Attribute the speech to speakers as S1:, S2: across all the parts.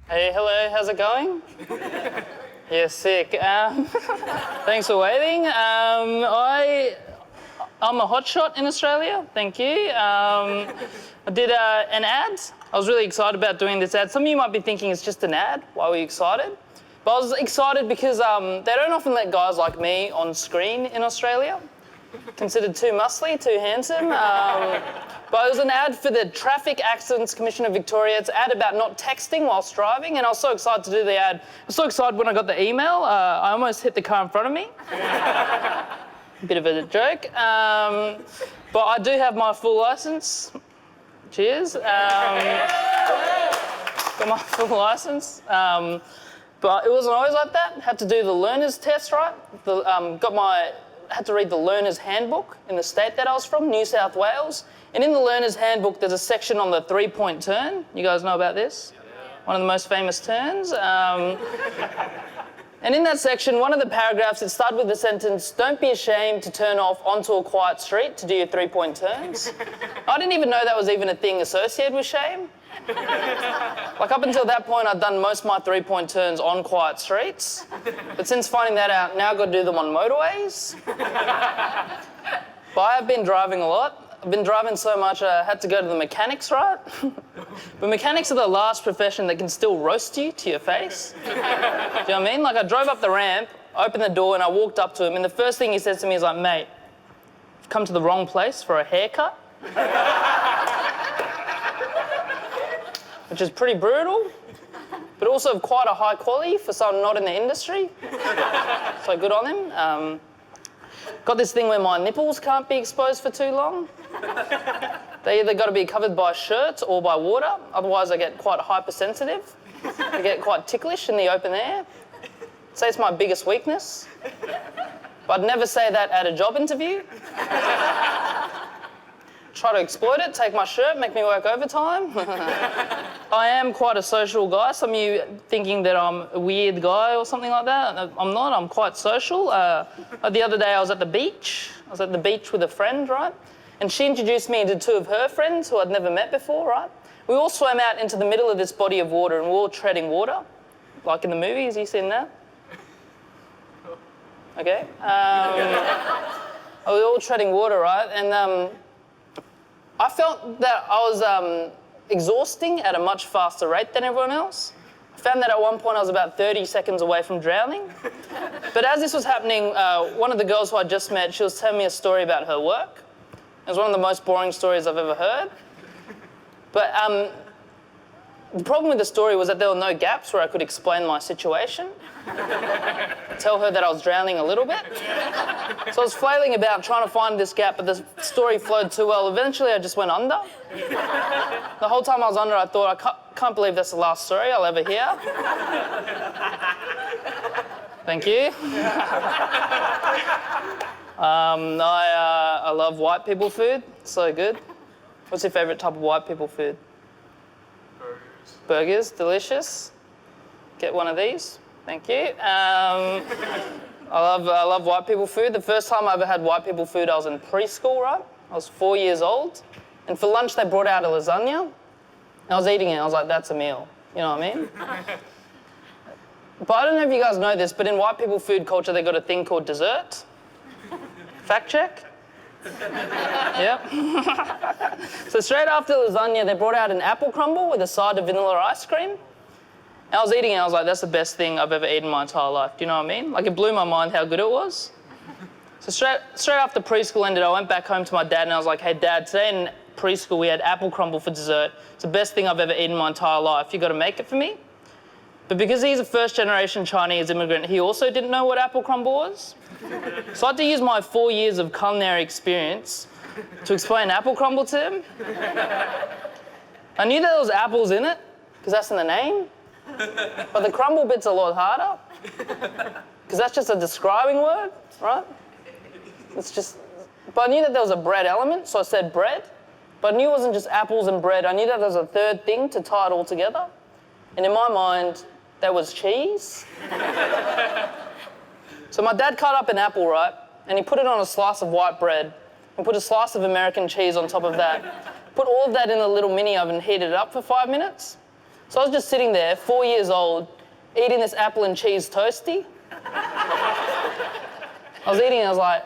S1: Hey, hello, how's it going? Yeah, sick. Thanks for waiting. I'm a hotshot in Australia, thank you. I did an ad. I was really excited about doing this ad. Some of you might be thinking it's just an ad. Why were you excited? But I was excited because they don't often let guys like me on screen in Australia. Considered too muscly, too handsome. But it was an ad for the Traffic Accidents Commission of Victoria. It's an ad about not texting whilst driving, and I was so excited to do the ad. I was so excited when I got the email, I almost hit the car in front of me. Bit of a joke. But I do have my full licence. Cheers. Got my full licence. But it wasn't always like that. Had to do the learner's test, right? Had to read the learner's handbook in the state that I was from, New South Wales. And in the learner's handbook, there's a section on the three-point turn. You guys know about this? Yeah. One of the most famous turns. And in that section, one of the paragraphs, it started with the sentence, "Don't be ashamed to turn off onto a quiet street to do your three-point turns." I didn't even know that was even a thing associated with shame. Like up until that point, I'd done most of my three-point turns on quiet streets. But since finding that out, now I've got to do them on motorways. But I have been driving a lot. I've been driving so much I had to go to the mechanics, right? But mechanics are the last profession that can still roast you to your face. Do you know what I mean? Like I drove up the ramp, opened the door and I walked up to him and the first thing he says to me is like, "Mate, you've come to the wrong place for a haircut." Which is pretty brutal, but also of quite a high quality for someone not in the industry. So good on him. Got this thing where my nipples can't be exposed for too long. They either got to be covered by shirts or by water, otherwise I get quite hypersensitive. I get quite ticklish in the open air. I'd say it's my biggest weakness. But I'd never say that at a job interview. Try to exploit it, take my shirt, make me work overtime. I am quite a social guy. Some of you thinking that I'm a weird guy or something like that. I'm not, I'm quite social. The other day I was at the beach. I was at the beach with a friend, right? And she introduced me to two of her friends who I'd never met before, right? We all swam out into the middle of this body of water and we were all treading water. Like in the movies, you seen that? Okay. We were all treading water, right? And I felt that I was exhausting at a much faster rate than everyone else. I found that at one point I was about 30 seconds away from drowning. But as this was happening, one of the girls who I just met, she was telling me a story about her work. It was one of the most boring stories I've ever heard. But the problem with the story was that there were no gaps where I could explain my situation. Tell her that I was drowning a little bit. So I was flailing about trying to find this gap, but the story flowed too well. Eventually I just went under. The whole time I was under, I thought, I can't believe that's the last story I'll ever hear. Thank you. I love white people food. So good. What's your favourite type of white people food?
S2: Burgers.
S1: Burgers, delicious. Get one of these. Thank you. I love white people food. The first time I ever had white people food, I was in preschool, right? I was 4 years old. And for lunch, they brought out a lasagna. And I was eating it. I was like, that's a meal. You know what I mean? But I don't know if you guys know this, but in white people food culture, they got a thing called dessert. Fact check. Yep. So straight after lasagna, they brought out an apple crumble with a side of vanilla ice cream. And I was eating it, and I was like, that's the best thing I've ever eaten in my entire life. Do you know what I mean? Like, it blew my mind how good it was. So straight after preschool ended, I went back home to my dad, and I was like, hey, Dad, today in preschool we had apple crumble for dessert. It's the best thing I've ever eaten in my entire life. You got to make it for me? But because he's a first-generation Chinese immigrant, he also didn't know what apple crumble was. So I had to use my 4 years of culinary experience to explain apple crumble to him. I knew there was apples in it, because that's in the name. But the crumble bit's a lot harder, because that's just a describing word, right? It's just, but I knew that there was a bread element, so I said bread. But I knew it wasn't just apples and bread. I knew that there was a third thing to tie it all together. And in my mind, that was cheese. So my dad cut up an apple, right? And he put it on a slice of white bread and put a slice of American cheese on top of that. Put all of that in a little mini oven, heated it up for 5 minutes. So I was just sitting there, 4 years old, eating this apple and cheese toasty. I was eating and I was like,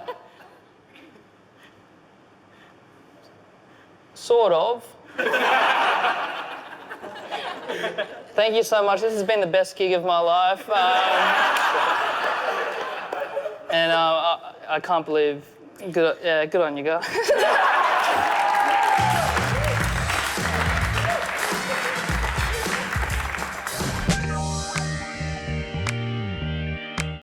S1: sort of. Thank you so much. This has been the best gig of my life. And I can't believe, good on you guys.